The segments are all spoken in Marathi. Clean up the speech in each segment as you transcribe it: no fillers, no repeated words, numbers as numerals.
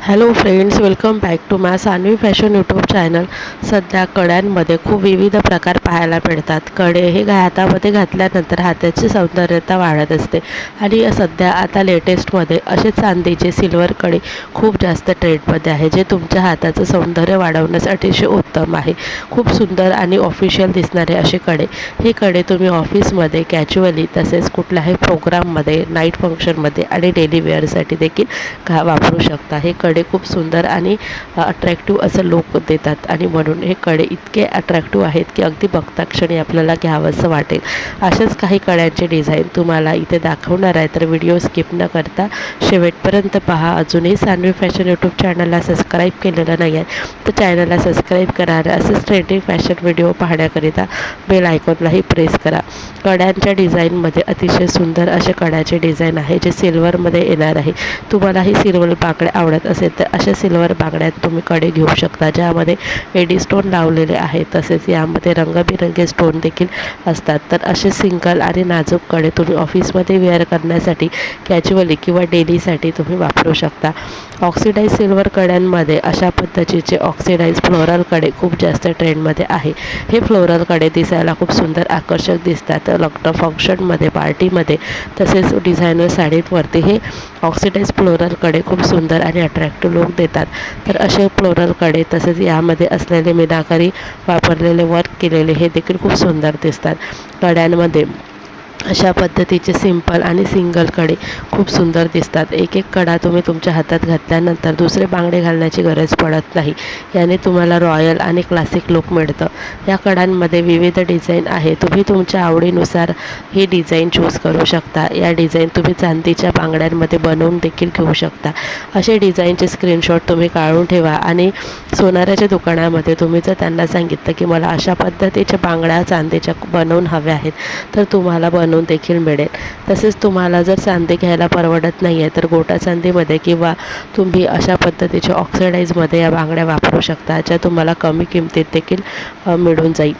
Hello friends, welcome back to my Sanvi fashion YouTube channel. सध्या कड्यांमध्ये खूप विविध प्रकार पाहायला मिळतात. कडे हे हातामध्ये घातल्यानंतर हाताची सौंदर्यता वाढत असते आणि सध्या आता लेटेस्टमध्ये असे चांदीचे सिल्वर कडे खूप जास्त ट्रेंडमध्ये आहे, जे तुमच्या हाताचं सौंदर्य वाढवण्यासाठी असे उत्तम आहे. खूप सुंदर आणि ऑफिशियल दिसणारे असे कडे. हे कडे तुम्ही ऑफिसमध्ये कॅज्युअली तसेच कुठल्याही प्रोग्राममध्ये, नाईट फंक्शनमध्ये आणि डेली वेअरसाठी देखील वापरू शकता. हे कडे खूप सुंदर आणि अट्रॅक्टिव्ह असं लुक देतात आणि म्हणून हे कडे इतके अट्रॅक्टिव्ह आहेत की अगदी बघता क्षणी आपल्याला घ्यावंसं वाटेल. असेच काही कड्यांचे डिझाईन तुम्हाला इथे दाखवणार आहे, तर व्हिडिओ स्किप न करता शेवटपर्यंत पहा. अजूनही सानवी फॅशन यूट्यूब चॅनलला सबस्क्राईब केलेलं नाही आहे तर चॅनलला सबस्क्राईब करा. असेच ट्रेंडिंग फॅशन व्हिडिओ पाहण्याकरिता बेल आयकॉनलाही प्रेस करा. कड्यांच्या डिझाईनमध्ये अतिशय सुंदर असे कड्याचे डिझाईन आहे, जे सिल्वरमध्ये येणार आहे. तुम्हालाही सिल्वर बांगड्या आवडत असेल तर अशा सिल्वर बांगड्यात तुम्ही कडे घेऊ शकता, ज्यामध्ये एडी स्टोन लावलेले आहेत. तसेच यामध्ये रंगबिरंगी स्टोन देखील असतात. तर असे सिंगल आणि नाजूक कडे तुम्ही ऑफिसमध्ये वेअर करण्यासाठी, कॅज्युअली किंवा डेलीसाठी तुम्ही वापरू शकता. ऑक्सिडाईज सिल्वर कड्यांमध्ये अशा पद्धतीचे ऑक्सिडाईज फ्लोरल कडे खूप जास्त ट्रेंडमध्ये आहे. हे फ्लोरल कडे दिसायला खूप सुंदर आकर्षक दिसतात. लग्न फंक्शनमध्ये, पार्टीमध्ये तसेच डिझायनर साडीवरती हे ऑक्सिडाईज फ्लोरल कडे खूप सुंदर आणि अट्रॅक्टिव्ह लुक देतात. तर असे फ्लोरल कडे तसेच यामध्ये असलेले मीनाकारी वापरलेले वर्क केलेले हे देखील खूप सुंदर दिसतात. कड्यांमध्ये अशा पद्धतीचे सिंपल आणि सिंगल कडे खूप सुंदर दिसतात. एक एक कडा तुम्ही तुमच्या हातात घातल्यानंतर दुसरे बांगडे घालण्याची गरज पडत नाही. याने तुम्हाला रॉयल आणि क्लासिक लुक मिळतं. या कडांमध्ये विविध डिझाईन आहे. तुम्ही तुमच्या आवडीनुसार हे डिझाईन चूज करू शकता. या डिझाईन तुम्ही चांदीच्या बांगड्यांमध्ये बनवून देखील घेऊ शकता. असे डिझाईनचे स्क्रीनशॉट तुम्ही काढून ठेवा आणि सोनाराच्या दुकानामध्ये तुम्ही जर त्यांना सांगितलं की मला अशा पद्धतीच्या बांगड्या चांदीच्या बनवून हव्या आहेत, तर तुम्हाला बनवून देखील मिळेल. तसेच तुम्हाला जर चांदी घ्यायला परवडत नाही आहे तर गोटा चांदीमध्ये किंवा तुम्ही अशा पद्धतीच्या ऑक्सिडाईजमध्ये या बांगड्या वापरू शकता, ज्या तुम्हाला कमी किमतीत देखील मिळून जाईल.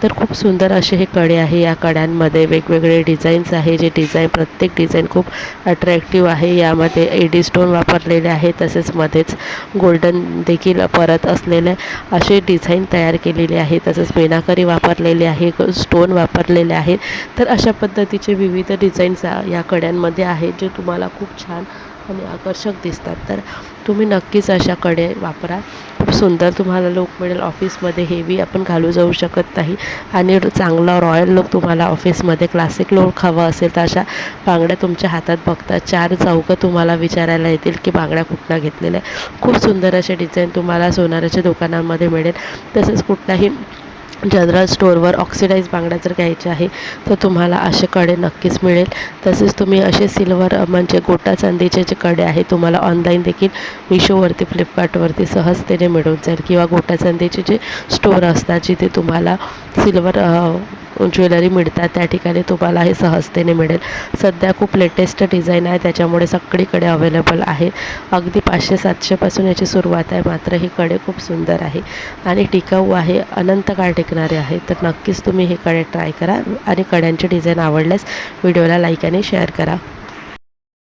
तर खूप सुंदर असे हे कडे आहे. या कड्यांमध्ये वेगवेगळे डिझाईन्स आहे, जे डिझाईन प्रत्येक डिझाईन खूप अट्रॅक्टिव्ह आहे. यामध्ये एडी स्टोन वापरलेले आहे, तसेच मध्येच गोल्डन देखील परत असलेले असे डिझाईन तयार केलेले आहे. तसेच मीनाकारी वापरलेले आहे, स्टोन वापरलेले आहेत. तर अशा पद्धतीचे विविध डिझाईन्स या कड्यांमध्ये आहेत, जे तुम्हाला खूप छान आणि आकर्षक दिसतात. तर तुम्ही नक्कीच अशा कडे वापरा. खूप सुंदर तुम्हाला लुक मिळेल. ऑफिसमध्ये हेवी आपण घालू जाऊ शकत नाही आणि चांगला रॉयल लुक तुम्हाला ऑफिसमध्ये क्लासिक लुक हवं असेल तर अशा बांगड्या तुमच्या हातात बघता चार चौघं तुम्हाला विचारायला येतील की बांगड्या कुठनं घेतलेल्या. खूप सुंदर असे डिझाईन तुम्हाला सोनाराच्या दुकानांमध्ये मिळेल. तसेच कुठल्याही जनरल स्टोअरवर ऑक्सिडाईज बांगड्या जर घ्यायच्या आहे तर तुम्हाला असे कडे नक्कीच मिळेल. तसेच तुम्ही असे सिल्वर म्हणजे गोटा चांदीचे जे कडे आहे तुम्हाला ऑनलाईन देखील मिशोवरती, फ्लिपकार्टवरती सहजतेने मिळून जाईल. किंवा गोटा चांदीचे जे स्टोअर असतात जिथे तुम्हाला सिल्वर ज्वेलरी मिळतात, त्या ठिकाणी तुम्हाला हे सहजतेने मिळेल. सध्या खूप लेटेस्ट डिझाईन आहे, त्याच्यामुळे सगळीकडे अवेलेबल आहे. अगदी 500-700पासून याची सुरुवात आहे. मात्र हे कडे खूप सुंदर आहे आणि टिकाऊ आहे, अनंत काळ टिकणारे आहे. तर नक्कीच तुम्ही हे कडे ट्राय करा आणि कड्यांचे डिझाईन आवडल्यास व्हिडिओला लाईक आणि शेअर करा.